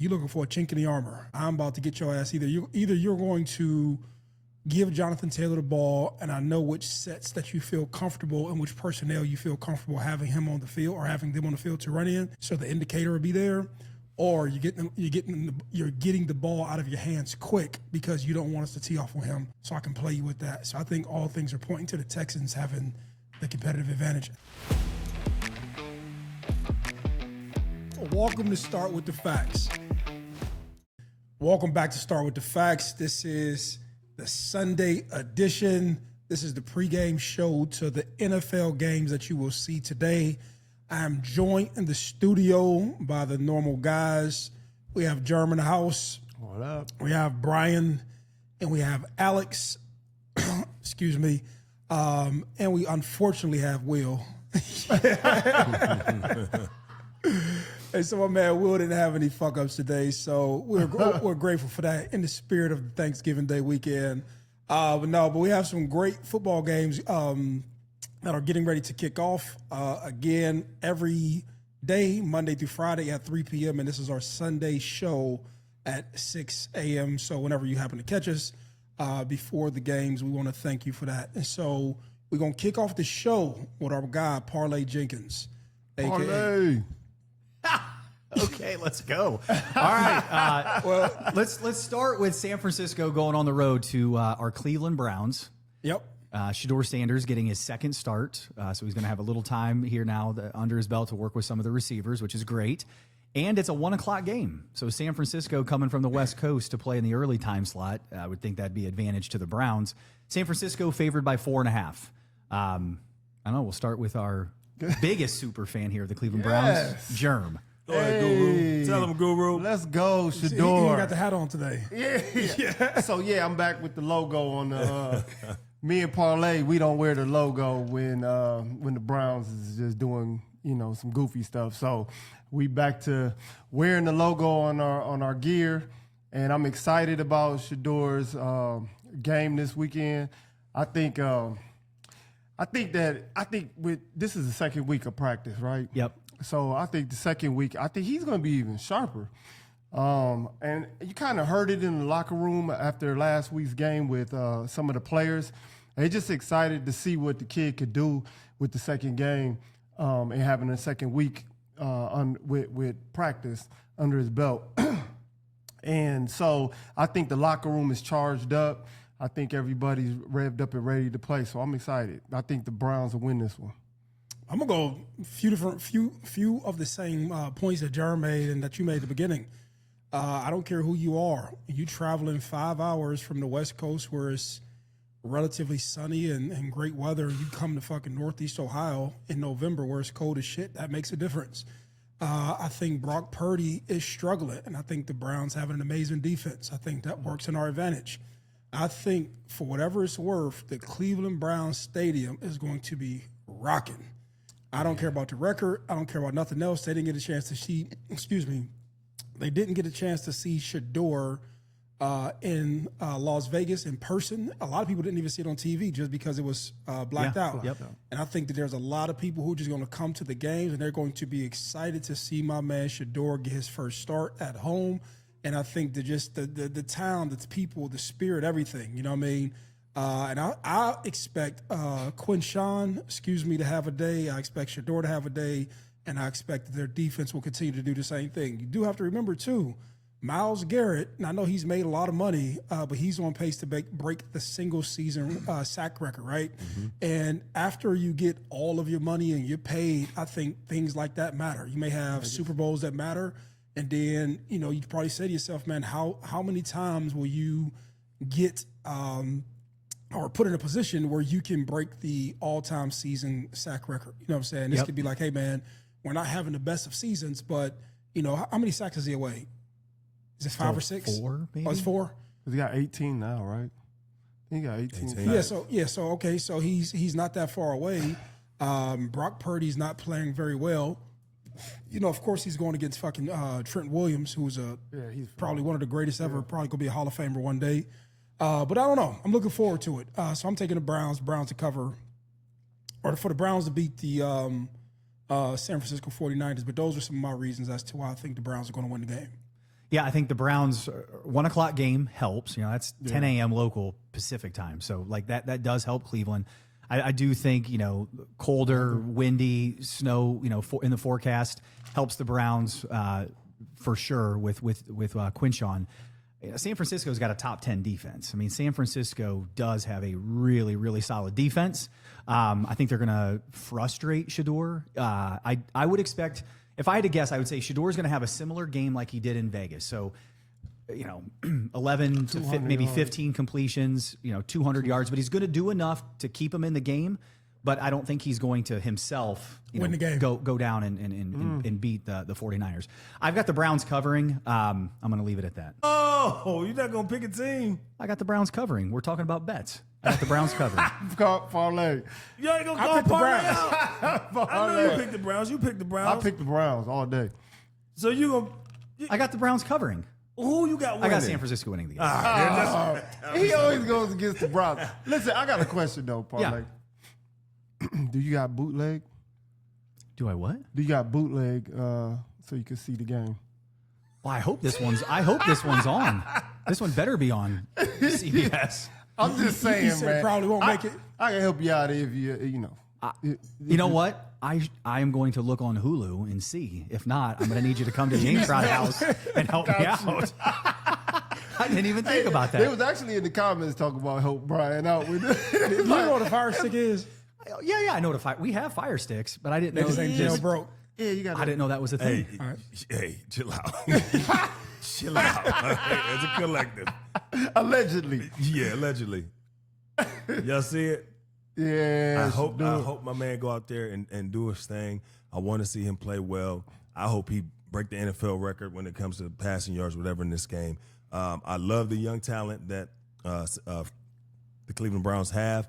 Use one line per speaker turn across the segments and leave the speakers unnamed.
you're looking for a chink in the armor. I'm about to get your ass. Either you're going to give Jonathan Taylor the ball, and I know which sets that you feel comfortable and which personnel you feel comfortable having him on the field or having them on the field to run in, so the indicator will be there. Or you're getting the ball out of your hands quick because you don't want us to tee off on him, so I can play you with that. So I think all things are pointing to the Texans having the competitive advantage. Welcome to Start With The Facts. Welcome back to Start With The Facts. This is the Sunday edition. This is the pregame show to the NFL games that you will see today. I am joined in the studio by the normal guys. We have Jerm in the house.
What up?
We have Brian, and we have Alex. Excuse me. And we unfortunately have Will. And so my man Will didn't have any fuck-ups today, so we're grateful for that in the spirit of the Thanksgiving Day weekend. But we have some great football games that are getting ready to kick off again every day, Monday through Friday at 3 p.m., and this is our Sunday show at 6 a.m., so whenever you happen to catch us before the games, we want to thank you for that. And so we're going to kick off the show with our guy, Parlay Jenkins.
Parlay.
Okay, let's go. All right. Well, let's start with San Francisco going on the road to our Cleveland Browns.
Yep.
Shedeur Sanders getting his second start, so he's going to have a little time here now under his belt to work with some of the receivers, which is great. And it's a 1 o'clock game, so San Francisco coming from the West Coast to play in the early time slot. I would think that'd be advantage to the Browns. San Francisco favored by 4.5. I don't know. We'll start with our biggest super fan here of the Cleveland Browns, Jerm.
Go ahead, Guru. Tell him, Guru. Let's go, Shedeur.
He got the hat on today.
Yeah. So, I'm back with the logo on the me and Parlay, we don't wear the logo when the Browns is just doing, some goofy stuff. So, we back to wearing the logo on our gear, and I'm excited about Shedeur's game this weekend. I think this is the second week of practice, right?
Yep.
So I think the second week, he's going to be even sharper. And you kind of heard it in the locker room after last week's game with some of the players. They're just excited to see what the kid could do with the second game and having a second week with practice under his belt. And so I think the locker room is charged up. I think everybody's revved up and ready to play. So I'm excited. I think the Browns will win this one.
I'm gonna go few of the same points that Jerm made and that you made at the beginning. I don't care who you are. You traveling 5 hours from the West Coast where it's relatively sunny and great weather. You come to fucking Northeast Ohio in November where it's cold as shit. That makes a difference. I think Brock Purdy is struggling, and I think the Browns have an amazing defense. I think that works in our advantage. I think for whatever it's worth, the Cleveland Browns Stadium is going to be rocking. I don't care about the record. I don't care about nothing else. They didn't get a chance to see, they didn't get a chance to see Shedeur in Las Vegas in person. A lot of people didn't even see it on TV just because it was blacked out.
Yep.
And I think that there's a lot of people who are just going to come to the games and they're going to be excited to see my man Shedeur get his first start at home. And I think that just the town, the people, the spirit, everything, you know what I mean? And I expect Quinshawn, to have a day. I expect Shedeur to have a day. And I expect that their defense will continue to do the same thing. You do have to remember, too, Myles Garrett, and I know he's made a lot of money, but he's on pace to break the single-season sack record, right? Mm-hmm. And after you get all of your money and you're paid, I think things like that matter. You may have Super Bowls that matter. And then, you probably say to yourself, man, how many times will you get or put in a position where you can break the all-time season sack record? You know what I'm saying? This could be like, hey, man, we're not having the best of seasons, but, how many sacks is he away? Is it 5 or 6?
4, maybe?
Oh, it's 4?
He got 18 now, right? He got 18.
Okay, so he's not that far away. Brock Purdy's not playing very well. Of course, he's going against fucking Trent Williams, who's he's probably one of the greatest ever, probably going to be a Hall of Famer one day. But I don't know. I'm looking forward to it. So I'm taking the Browns to cover, or for the Browns to beat the San Francisco 49ers. But those are some of my reasons as to why I think the Browns are going to win the game.
Yeah, I think the Browns 1 o'clock game helps. You know, that's 10 a.m. local Pacific time. So like that does help Cleveland. I do think, you know, colder, windy, snow, you know, in the forecast helps the Browns for sure with Quinshawn. San Francisco's got a top 10 defense. I mean, San Francisco does have a really, really solid defense. I think they're going to frustrate Shador. I would expect, if I had to guess, I would say Shador's going to have a similar game like he did in Vegas. So, you know, 11 to maybe 15 completions, you know, 200 yards, but he's going to do enough to keep him in the game. But I don't think he's going to himself
win the game.
Go down and beat the 49ers. I've got the Browns covering. I'm going to leave it at that.
Oh, you're not going to pick a team?
I got the Browns covering. We're talking about bets. I got the Browns covering.
Parlay.
You ain't going to
I
call
picked the
parlay
Browns.
out. I know you picked the Browns. You picked the Browns.
I picked the Browns all day.
So you going to...
I got the Browns covering.
Who you got winning?
I got San Francisco winning the game.
He always goes against the Browns. Listen, I got a question, though, Parlay. Do you got bootleg?
Do I what?
Do you got bootleg so you can see the game?
Well, I hope this one's on. This one better be on CBS.
I'm just saying,
He said
man.
probably won't make it.
I can help you out if you know.
You know what? I am going to look on Hulu and see. If not, I'm going to need you to come to James Rod House and help me out. I didn't even think about that.
They was actually in the comments talking about help Brian out with it.
You know what a fire stick is?
Yeah, I know we have Fire Sticks, but I didn't know.
This ain't jailbroke.
Yeah, you got.
I didn't know that was a thing.
Hey, chill out. Chill out. It's a collective.
Allegedly.
Yeah, allegedly. Y'all see it?
Yeah.
I hope my man go out there and do his thing. I want to see him play well. I hope he break the NFL record when it comes to passing yards, whatever in this game. I love the young talent that the Cleveland Browns have,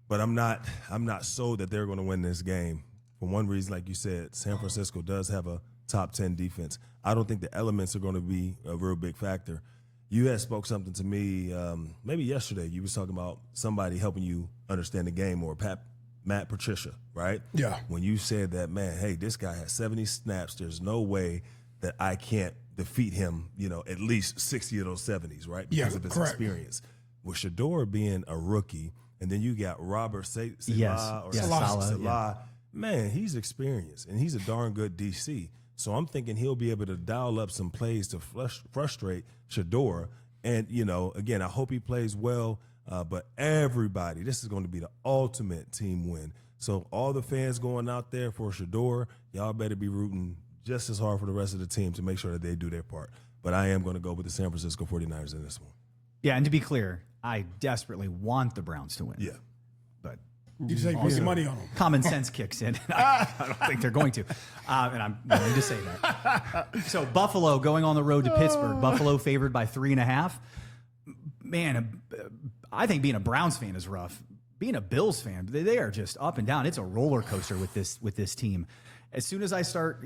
but I'm not sold that they're going to win this game. For one reason, like you said, San Francisco does have a top 10 defense. I don't think the elements are going to be a real big factor. You had spoke something to me maybe yesterday. You was talking about somebody helping you understand the game more, Matt Patricia, right?
Yeah.
When you said that, man, hey, this guy has 70 snaps. There's no way that I can't defeat him, you know, at least 60 of those 70s, right? Because of his experience. With Shador being a rookie, and then you got Robert Salah. Man, he's experienced, and he's a darn good DC. So I'm thinking he'll be able to dial up some plays to frustrate Shador. And, you know, again, I hope he plays well. But everybody, this is going to be the ultimate team win. So all the fans going out there for Shador, y'all better be rooting just as hard for the rest of the team to make sure that they do their part. But I am going to go with the San Francisco 49ers in this one.
Yeah, and to be clear, I desperately want the Browns to win.
Yeah.
But
You just ain't put your money on them.
common sense kicks in. I don't think they're going to. And I'm willing to say that. So Buffalo going on the road to Pittsburgh. Buffalo favored by 3.5. Man, I think being a Browns fan is rough. Being a Bills fan, they are just up and down. It's a roller coaster with this team. As soon as I start,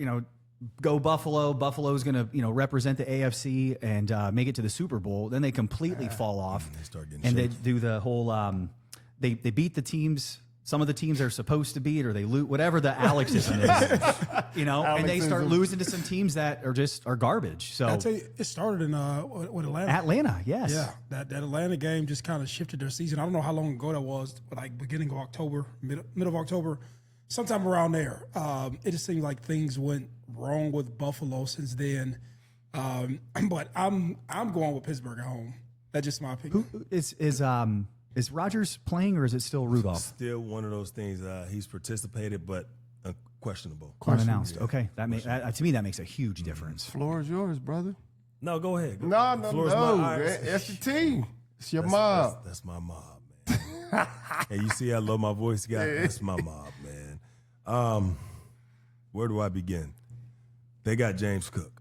go Buffalo. Buffalo's going to, represent the AFC and make it to the Super Bowl. Then they completely fall off.
They start getting
and
shaky.
they do the whole. They beat the teams. Some of the teams they're supposed to beat, or they lose, whatever the Alexism is, and they start losing to some teams that are garbage. So
I tell you, it started in with Atlanta.
Atlanta, yes,
Yeah, that Atlanta game just kind of shifted their season. I don't know how long ago that was, like beginning of October, mid of October, sometime around there. It just seemed like things went wrong with Buffalo since then. But I'm going with Pittsburgh at home. That's just my opinion.
Is Rodgers playing, or is it still Rudolph?
Still one of those things. He's participated, but questionable.
Unannounced. Okay, that to me that makes a huge difference.
Floor is yours, brother.
No, go ahead.
No.
Mine.
That's the team. It's your mob.
That's my mob, man. And you see, I love my voice, guy. That's my mob, man. Where do I begin? They got James Cook.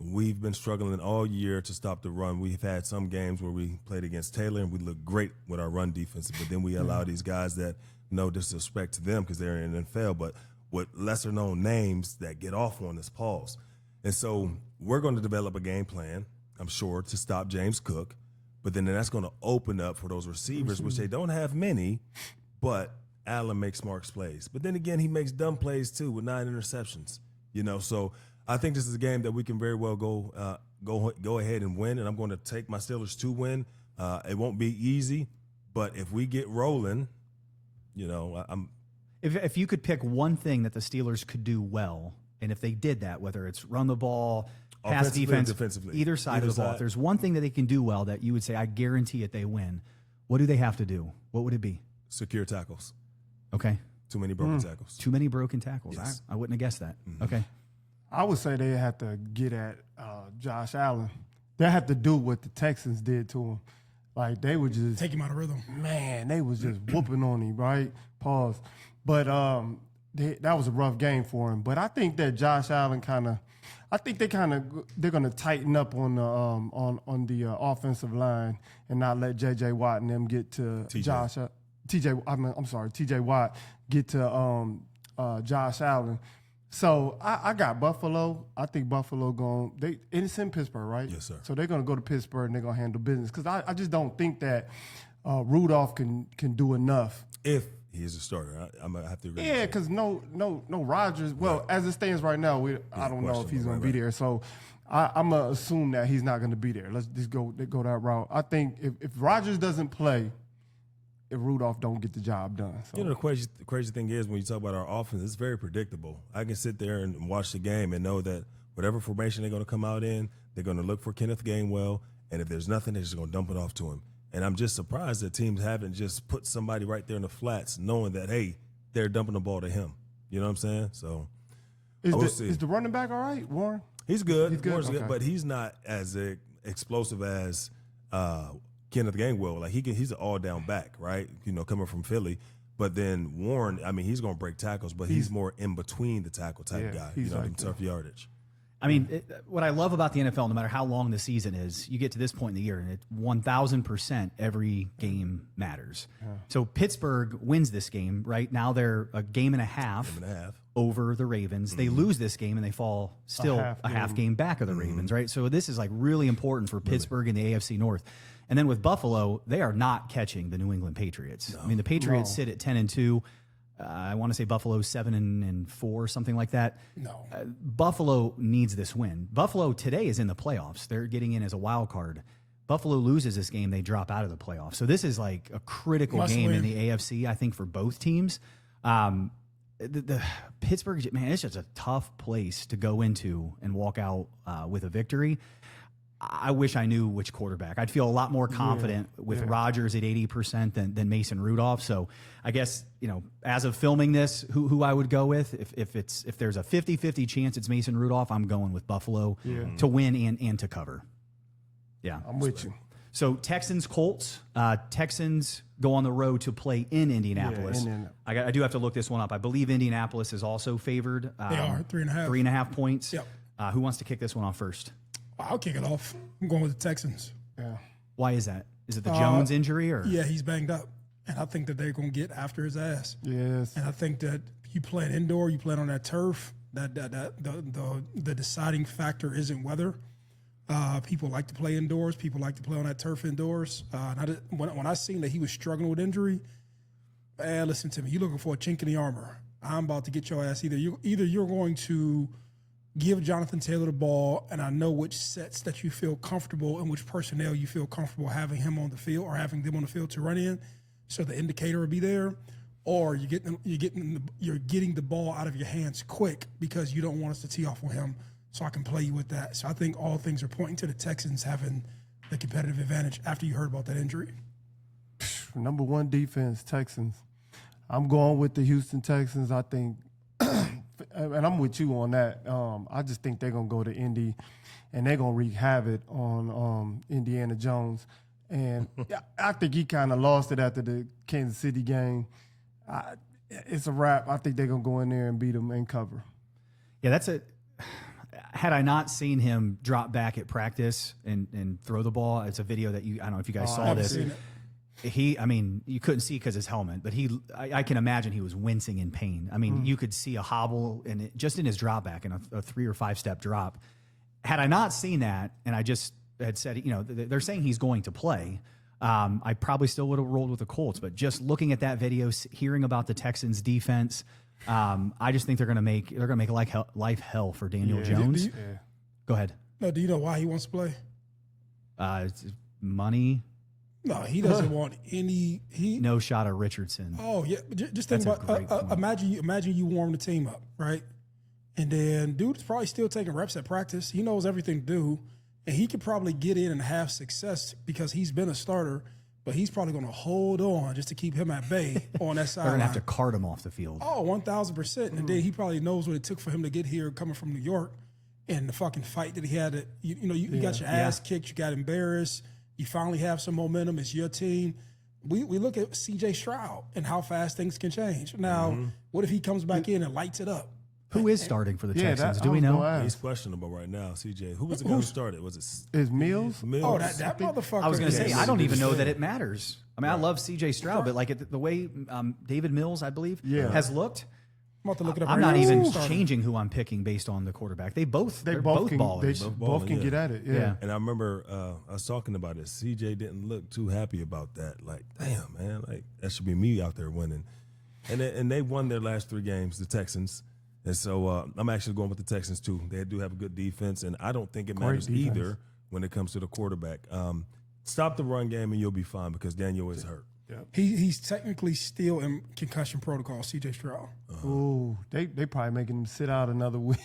We've been struggling all year to stop the run. We've had some games where we played against Taylor and we looked great with our run defense, but then we allow these guys that, no disrespect to them because they're in the NFL, but with lesser known names that get off on this pause. And so we're going to develop a game plan, I'm sure, to stop James Cook, but then that's going to open up for those receivers, which they don't have many, but Allen makes smart plays. But then again, he makes dumb plays too with 9 interceptions, so I think this is a game that we can very well go go ahead and win, and I'm going to take my Steelers to win. It won't be easy, but if we get rolling, I'm.
If you could pick one thing that the Steelers could do well, and if they did that, whether it's run the ball, pass defense,
defensively,
either side of the ball, if there's one thing that they can do well that you would say, I guarantee it, they win. What do they have to do? What would it be?
Secure tackles.
Okay.
Too many broken tackles.
Too many broken tackles.
Yes.
I wouldn't have guessed that. Okay.
I would say they have to get at Josh Allen. They have to do what the Texans did to him. Like, they would just
Take him out of rhythm.
man, they was just whooping on him, right? Pause. But that was a rough game for him. But I think that Josh Allen they're gonna tighten up on the offensive line and not let J.J. Watt and them get to T.J. Watt get to Josh Allen. So I got Buffalo. I think Buffalo it's in Pittsburgh, right?
Yes, sir.
So they're going to go to Pittsburgh and they're going to handle business. Because I just don't think that Rudolph can do enough.
If he is a starter, I'm going to have to agree.
Yeah, because no Rodgers. Well, as it stands right now, I don't know if he's going to be there. So I'm going to assume that he's not going to be there. Let's just go that route. I think if Rodgers doesn't play, if Rudolph don't get the job done. So.
The crazy thing is, when you talk about our offense, it's very predictable. I can sit there and watch the game and know that whatever formation they're going to come out in, they're going to look for Kenneth Gainwell, and if there's nothing, they're just going to dump it off to him. And I'm just surprised that teams haven't just put somebody right there in the flats, knowing that, hey, they're dumping the ball to him. You know what I'm saying? So
is the running back all right, Warren?
He's good.
He's good?
Warren's
Okay.
good, but he's not as explosive as Kenneth Gainwell. Like, he's an all-down back, right? Coming from Philly. But then Warren, he's going to break tackles, but he's more in between the tackle type guy.
He's like
tough yardage.
What I love about the NFL, no matter how long the season is, you get to this point in the year, and 1,000% every game matters. Yeah. So Pittsburgh wins this game, right? Now they're a game and a half over the Ravens. They lose this game, and they fall still a half game back of the Ravens, right? So this is like really important for Pittsburgh in the AFC North. And then with Buffalo, they are not catching the New England Patriots. No. The Patriots sit at 10-2. I want to say Buffalo 7-4, something like that.
No.
Buffalo needs this win. Buffalo today is in the playoffs. They're getting in as a wild card. Buffalo loses this game, they drop out of the playoffs. So this is like a critical game in the AFC, I think, for both teams. The Pittsburgh, man, it's just a tough place to go into and walk out with a victory. I wish I knew which quarterback. I'd feel a lot more confident with Rodgers at 80% than Mason Rudolph. So I guess, as of filming this, who I would go with, if there's a 50-50 chance it's Mason Rudolph, I'm going with Buffalo to win and to cover. Yeah.
I'm with you.
So Texans, Colts. Texans go on the road to play in Indianapolis. I do have to look this one up. I believe Indianapolis is also favored.
They are 3.5.
3.5 points.
Yep.
Who wants to kick this one off first?
I'll kick it off. I'm going with the Texans.
Yeah.
Why is that? Is it the Jones injury? Or
Yeah, he's banged up. And I think that they're going to get after his ass.
Yes.
And I think that you playing indoor, you playing on that turf, the deciding factor isn't weather. People like to play indoors. People like to play on that turf indoors. When I seen that he was struggling with injury, man, listen to me. You're looking for a chink in the armor. I'm about to get your ass. Either you're going to give Jonathan Taylor the ball, and I know which sets that you feel comfortable and which personnel you feel comfortable having him on the field or having them on the field to run in, so the indicator will be there. Or you're getting the ball out of your hands quick because you don't want us to tee off on him, so I can play you with that. So I think all things are pointing to the Texans having the competitive advantage after you heard about that injury.
Number one defense, Texans. I'm going with the Houston Texans. I think, and I'm with you on that. I just think they're going to go to Indy, and they're going to wreak havoc on Indiana Jones. And I think he kind of lost it after the Kansas City game. It's a wrap. I think they're going to go in there and beat them and cover.
Yeah, had I not seen him drop back at practice and throw the ball, it's a video that I don't know if you guys saw this. You couldn't see because his helmet, but I can imagine he was wincing in pain. You could see a hobble just in his drop back and a 3 or 5 step drop. Had I not seen that, and I just had said, they're saying he's going to play, I probably still would have rolled with the Colts. But just looking at that video, hearing about the Texans defense, I just think they're going to make life hell for Daniel Jones. Go ahead.
No, do you know why he wants to play?
It's money.
No, he doesn't want any.
No shot of Richardson.
Oh yeah, just think
That's a great
about.
point.
Imagine you warm the team up, right? And then dude's probably still taking reps at practice. He knows everything to do, and he could probably get in and have success because he's been a starter. But he's probably going to hold on just to keep him at bay on that side.
They're going to have to cart him off the field.
Oh, 1,000%. And then he probably knows what it took for him to get here coming from New York and the fucking fight that he had. You got your ass kicked. You got embarrassed. You finally have some momentum. It's your team. We look at C.J. Stroud and how fast things can change. Now, what if he comes back in and lights it up?
Who is starting for the Texans?
that-
Do
I
we
was gonna
know?
ask.
He's questionable right now, CJ. Who was the guy who started? Was it
Is Mills?
Mills?
Oh, that motherfucker.
I was going to say,
is-
I don't even know that it matters. I mean, I love C.J. Stroud, but like the way David Mills, I believe,
Yeah.
looked,
I'm about to look it up.
I'm
right
not
now.
even
Starting.
changing who I'm picking based on the quarterback. They're both
They
ballers.
both
balling,
can
yeah.
get at it. Yeah.
Yeah.
And I remember I was talking about it. CJ didn't look too happy about that. Like, damn, man, like that should be me out there winning. And they won their last 3 games, the Texans. And so I'm actually going with the Texans too. They do have a good defense, and I don't think it matters
defense.
either when it comes to the quarterback. Stop the run game and you'll be fine because Daniel is hurt.
He's technically still in concussion protocol, C.J. Stroud.
Ooh, they probably making him sit out another week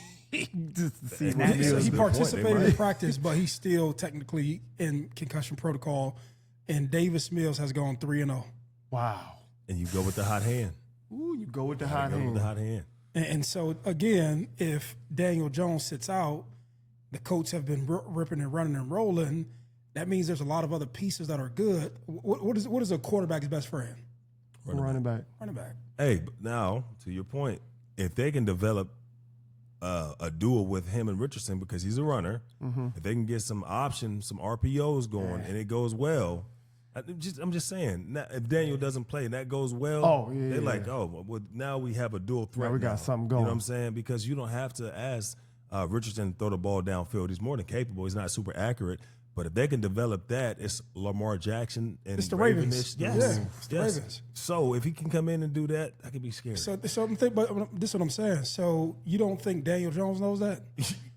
just to see
And
what
that-
Mills
He
That's a good point. They
participated
might.
in practice, but he's still technically in concussion protocol. And Davis Mills has gone 3-0.
Wow.
And you go with the hot hand.
Ooh, you go with the
You
hot
go with
hand.
the hot hand.
And so, again, if Daniel Jones sits out, the Colts have been ripping and running and rolling. That means there's a lot of other pieces that are good. What is a quarterback's best friend?
Running back.
Running back.
Hey, but now to your point, if they can develop a duel with him and Richardson because he's a runner, if they can get some options, some RPOs going, and it goes well, I'm just saying, now, if Daniel doesn't play and that goes well,
Oh, yeah,
they're
yeah.
like, oh, well, now we have a dual threat.
we got
now.
something
You
going.
know what I'm saying? Because you don't have to ask Richardson to throw the ball downfield. He's more than capable. He's not super accurate. But if they can develop that, it's Lamar Jackson and
It's the Ravens.
Ravenish. Yes.
Yeah, it's the
yes.
Ravens.
So if he can come in and do that, I could be scared.
So I'm thinking, but this is what I'm saying. So you don't think Daniel Jones knows that?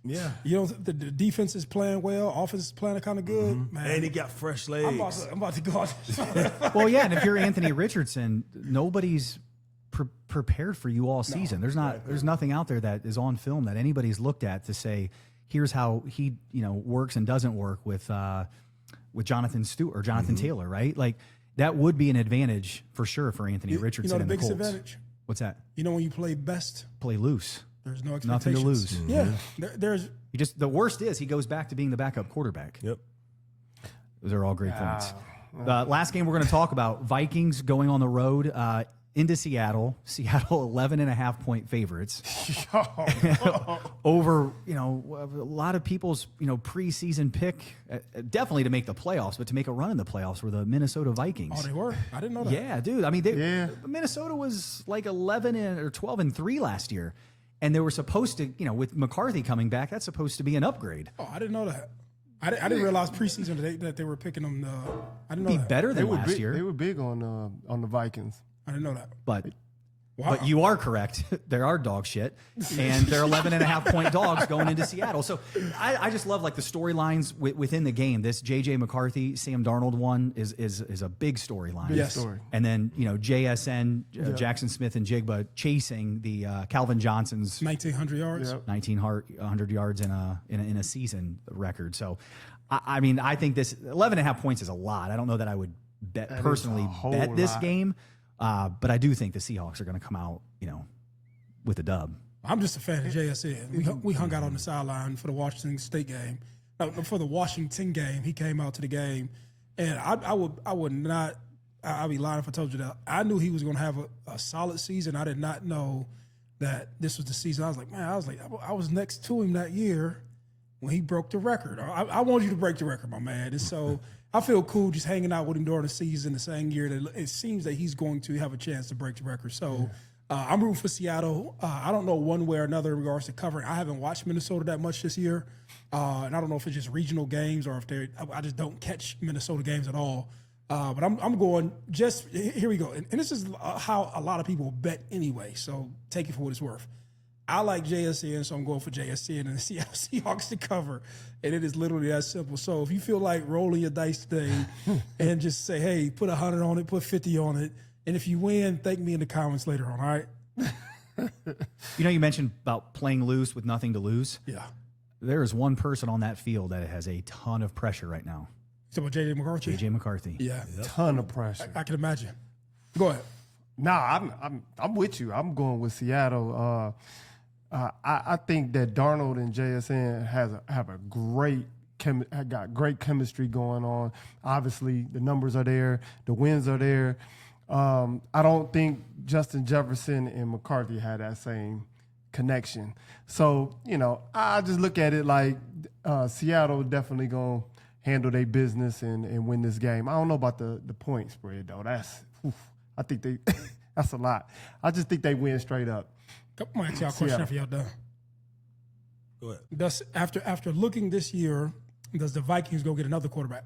yeah.
You don't. The defense is playing well. Offense is playing kind of good. Man,
And he got fresh legs.
I'm about to go out.
Well, yeah, and if you're Anthony Richardson, nobody's prepared for you all season. There's nothing out there that is on film that anybody's looked at to say, here's how he works and doesn't work with Jonathan Stewart or Jonathan Taylor, right? Like that would be an advantage for sure for Anthony Richardson.
You know the
and the
biggest
Colts.
advantage?
What's that?
You know when you play best,
Play loose.
there's no
Nothing to
expectations.
lose.
Yeah, there's
The worst is he goes back to being the backup quarterback.
Yep.
Those are all great points. Last game we're going to talk about, Vikings going on the road into Seattle. Seattle 11.5-point favorites. Over, a lot of people's, preseason pick, definitely to make the playoffs, but to make a run in the playoffs were the Minnesota Vikings.
oh they were. I didn't know that.
Yeah, dude. I mean, Minnesota was like 12-3 last year. And they were supposed to, with McCarthy coming back, that's supposed to be an upgrade.
Oh, I didn't know that. I didn't realize preseason that they were picking them. I didn't know
Be
that.
better
They
than
were
last
big.
year.
They were big on the Vikings.
I didn't know that.
But
Wow.
But you are correct. There are dog shit, and they're 11.5-point dogs going into Seattle. So I just love like the storylines within the game. This J.J. McCarthy, Sam Darnold one is a big storyline.
Yes.
Story.
And then, JSN, Jackson Smith and Jigba chasing the Calvin Johnson's
1,900 yards.
Yep.
1,900 yards in a season record. So, I mean, I think this 11.5 points is a lot. I don't know that I would personally
whole
bet this
lot.
game. But I do think the Seahawks are going to come out, with a dub.
I'm just a fan of JSN. We hung out on the sideline for the Washington State game. No, for the Washington game, he came out to the game, and I would not. I'd be lying if I told you that. I knew he was going to have a solid season. I did not know that this was the season. I was next to him that year when he broke the record. I want you to break the record, my man. And so I feel cool just hanging out with him during the season the same year that it seems that he's going to have a chance to break the record. So I'm rooting for Seattle. I don't know one way or another in regards to covering. I haven't watched Minnesota that much this year. And I don't know if it's just regional games or if I just don't catch Minnesota games at all. But I'm going here we go. And this is how a lot of people bet anyway. So take it for what it's worth. I like JSN, so I'm going for JSN and the Seattle Seahawks to cover. And it is literally that simple. So if you feel like rolling your dice today and just say, hey, put 100 on it, put 50 on it. And if you win, thank me in the comments later on, all right?
You mentioned about playing loose with nothing to lose.
Yeah.
There is one person on that field that has a ton of pressure right now.
So about J.J. McCarthy?
J.J. McCarthy.
Yeah.
Ton of pressure.
I can imagine. Go ahead.
Nah, I'm with you. I'm going with Seattle. I think that Darnold and JSN have a got great chemistry going on. Obviously, the numbers are there, the wins are there. I don't think Justin Jefferson and McCarthy had that same connection. So I just look at it like Seattle definitely gonna handle their business and win this game. I don't know about the point spread though. I think that's a lot. I just think they win straight up.
I'm going to ask y'all a question after y'all done.
Go ahead.
Does after looking this year, does the Vikings go get another quarterback?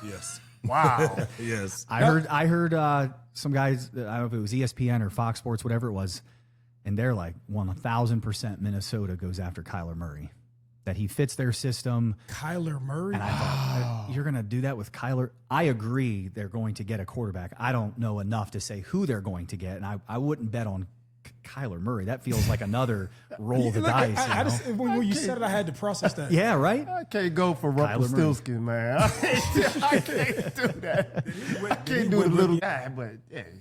Yes.
Wow.
Yes.
I heard some guys, I don't know if it was ESPN or Fox Sports, whatever it was, and they're like 1,000% Minnesota goes after Kyler Murray. That he fits their system.
Kyler Murray?
And I thought, you're going to do that with Kyler? I agree they're going to get a quarterback. I don't know enough to say who they're going to get, and I wouldn't bet on Kyler Murray. That feels like another roll the dice.
I just, when you said it, I had to process that.
Yeah, right?
I can't go for Rumpelstiltskin, man. I can't do that. I can't do the little guy, but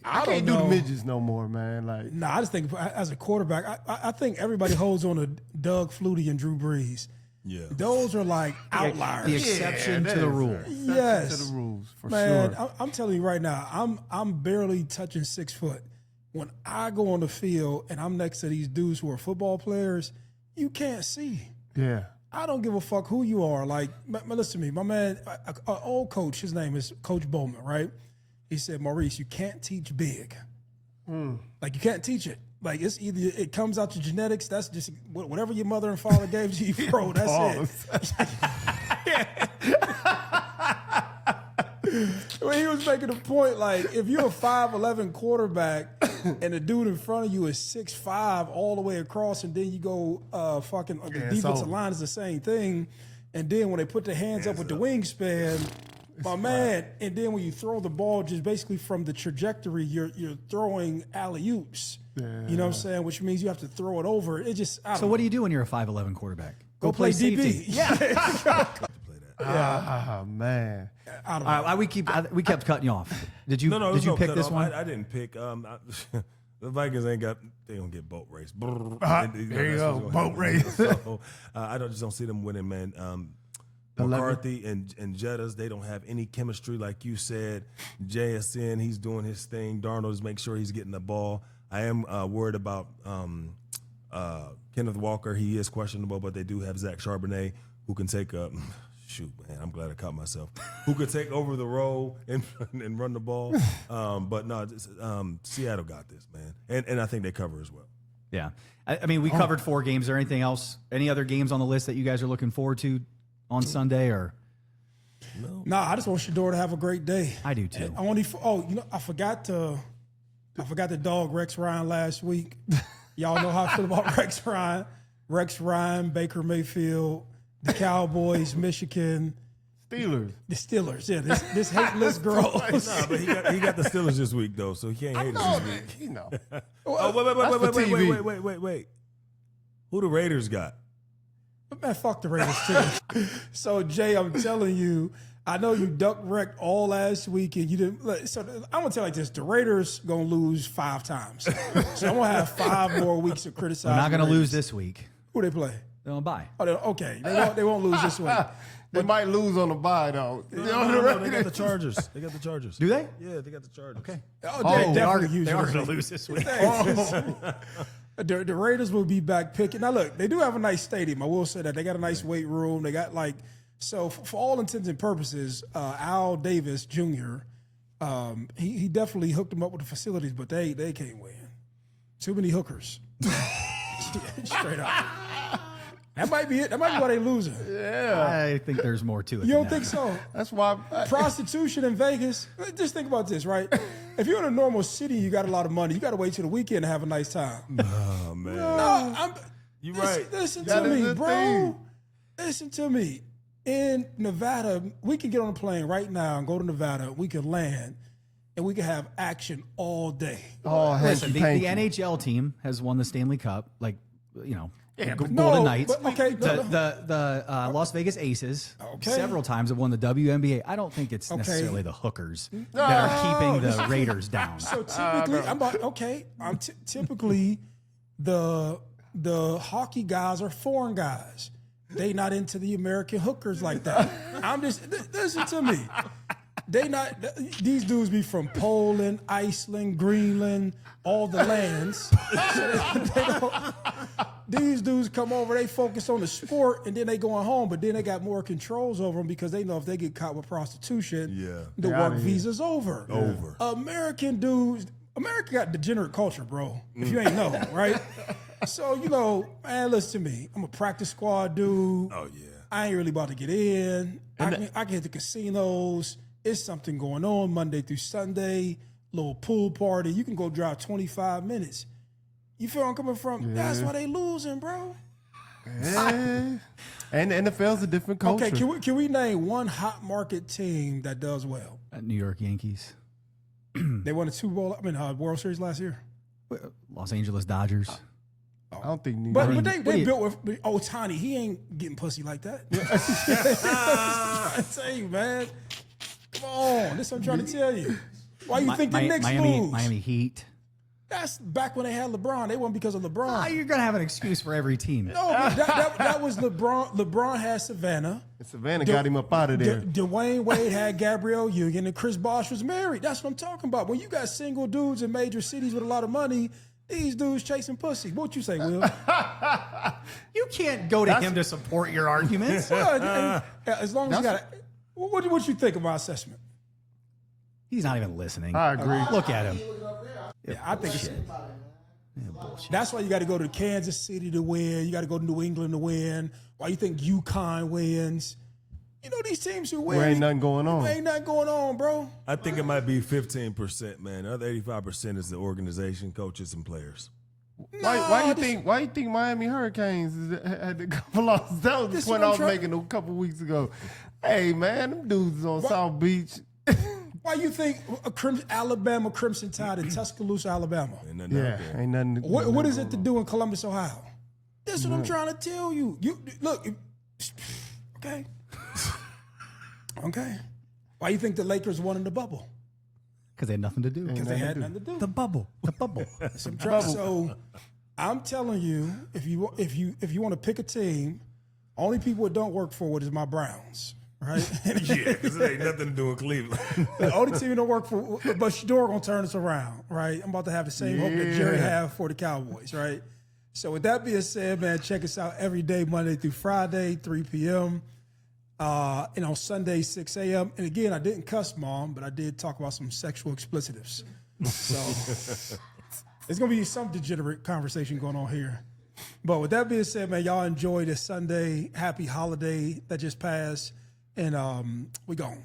I can't do the midgets no more, man. Like,
I just think as a quarterback, I think everybody holds on to Doug Flutie and Drew Brees.
Yeah.
Those are like outliers.
The exception to the rule.
Yes.
To the rules, for
Man,
sure.
I'm telling you right now, I'm barely touching 6 foot. When I go on the field and I'm next to these dudes who are football players, you can't see.
Yeah.
I don't give a fuck who you are. Like, listen to me, my man, an old coach, his name is Coach Bowman, right? He said, Maurice, you can't teach big. Like, you can't teach it. Like, it's either it comes out your genetics, that's just whatever your mother and father gave you, you throw, that's it. When he was making a point, like, if you're a 5'11" quarterback and the dude in front of you is 6'5" all the way across, and then you go the defensive line is the same thing, and then when they put their hands up with the wingspan, my man, and then when you throw the ball just basically from the trajectory, you're throwing alley-oops. Yeah. You know what I'm saying? Which means you have to throw it over. It just
So what do you do when you're a 5'11" quarterback?
Go play
safety.
DB.
Yeah.
Man.
We kept cutting you off. Did you pick this one?
I didn't pick. The Vikings they don't get boat race.
There you go, boat race.
So, I just don't see them winning, man. McCarthy and Jettas, they don't have any chemistry, like you said. JSN, he's doing his thing. Darnold is making sure he's getting the ball. I am worried about Kenneth Walker. He is questionable, but they do have Zach Charbonnet, who can take a shoot, man. I'm glad I caught myself. Who could take over the role and run the ball? But no, Seattle got this, man, and I think they cover as well.
Yeah, I mean, we covered 4 games. Is there anything else? Any other games on the list that you guys are looking forward to on Sunday? Or
no, I just want Shador to have a great day.
I do too.
I forgot the dog Rex Ryan last week. Y'all know how I feel about Rex Ryan. Rex Ryan, Baker Mayfield, the Cowboys, Michigan.
Steelers.
The Steelers, yeah. This hateless girl.
Nah, but he got the Steelers this week, though, so he can't hate us this week. Wait. Who the Raiders got?
Man, fuck the Raiders, too. So, Jay, I'm telling you, I know you duck wrecked all last week, and you didn't. So I'm gonna tell you like this: the Raiders gonna lose 5 times, so I'm gonna have 5 more weeks of criticizing.
They're not gonna lose this week.
Who they play?
They're on bye.
Oh, okay. They won't lose this week.
They might lose on the bye though.
No, they got the Chargers. They got the Chargers.
Do they?
Yeah, they got the Chargers.
Okay.
They are
gonna lose this week.
The Raiders will be back picking. Now, look, they do have a nice stadium. I will say that. They got a nice weight room. They got so for all intents and purposes, Al Davis Jr., he definitely hooked them up with the facilities, but they can't win. Too many hookers. Straight up. That might be it. That might be why they losing.
Yeah.
I think there's more to it.
You don't think so?
That's why.
Prostitution in Vegas. Just think about this, right? If you're in a normal city, you got a lot of money. You got to wait till the weekend to have a nice time.
Oh, man.
No,
You right.
Listen
That
to
is
me,
the
bro.
thing.
Listen to me. In Nevada, we can get on a plane right now and go to Nevada. We can land, and we can have action all day.
Oh,
Listen, the
hanky-panky.
NHL team has won the Stanley Cup, like, you know, Golden
No,
Knights.
but okay,
The Las Vegas Aces
Okay.
several times have won the WNBA. I don't think it's
Okay.
necessarily the hookers that are keeping the Raiders down.
So typically, typically the hockey guys are foreign guys. They not into the American hookers like that. I'm just listen to me. They not these dudes be from Poland, Iceland, Greenland, all the lands. So they don't, these dudes come over, they focus on the sport, and then they going home. But then they got more controls over them because they know if they get caught with prostitution, the
They
work
outta here.
visa's over. American dudes, America got degenerate culture, bro. If you ain't know, right? So, you know, man, listen to me. I'm a practice squad dude.
Oh, yeah.
I ain't really about to get in. I can hit the casinos. It's something going on Monday through Sunday. Little pool party. You can go drive 25 minutes. You feel where I'm coming from?
Yeah.
That's why they losing, bro.
Yeah. And the NFL's a different culture.
Okay, can we name one hot market team that does well?
New York Yankees,
They won a World Series last year.
Los Angeles Dodgers.
I don't think New
But,
York.
but they
what do you-
built with Otani. He ain't getting pussy like that. I tell you, man. Come on. This is what I'm trying to tell you. Why you think the Knicks lose?
Miami Heat.
That's back when they had LeBron. They won because of LeBron.
You're gonna have an excuse for every team.
No, but that was LeBron. LeBron had Savannah.
Savannah got him up out of there.
Dwayne Wade had Gabrielle Union, and Chris Bosh was married. That's what I'm talking about. When you got single dudes in major cities with a lot of money, these dudes chasing pussy. What you say, Will?
You can't go to him to support your arguments.
Well, as long as you got it. What you think of my assessment?
He's not even listening.
I agree.
Look at him.
Yeah, I think it's.
Bullshit.
That's why you got to go to Kansas City to win. You got to go to New England to win. Why you think UConn wins? You know these teams who win.
There ain't nothing going on.
Ain't nothing going on, bro.
I think it might be 15%, man. The other 85% is the organization, coaches, and players.
Why you think Miami Hurricanes had a couple losses? That was the
This
point
what
I
I'm
was making a couple weeks ago. Hey man, them dudes on South Beach.
Why you think Alabama Crimson Tide in Tuscaloosa, Alabama?
Ain't nothing out
Yeah,
there.
ain't nothing.
What is it to do in Columbus, Ohio? That's what I'm trying to tell you. Look. Okay. Okay. Why you think the Lakers won in the bubble?
Because they had nothing to do.
Because they had nothing to do.
The bubble.
So I'm telling you, if you want to pick a team, only people it don't work for is my Browns, right?
Yeah, because it ain't nothing to do in Cleveland.
The only team it don't work for, but Shador gonna turn us around, right? I'm about to have the same hope that Jerry have for the Cowboys, right? So with that being said, man, check us out every day, Monday through Friday, 3 p.m. And on Sunday, 6 a.m. And again, I didn't cuss, Mom, but I did talk about some sexual explicitives. So it's going to be some degenerate conversation going on here. But with that being said, man, y'all enjoy this Sunday. Happy holiday that just passed. And we gone.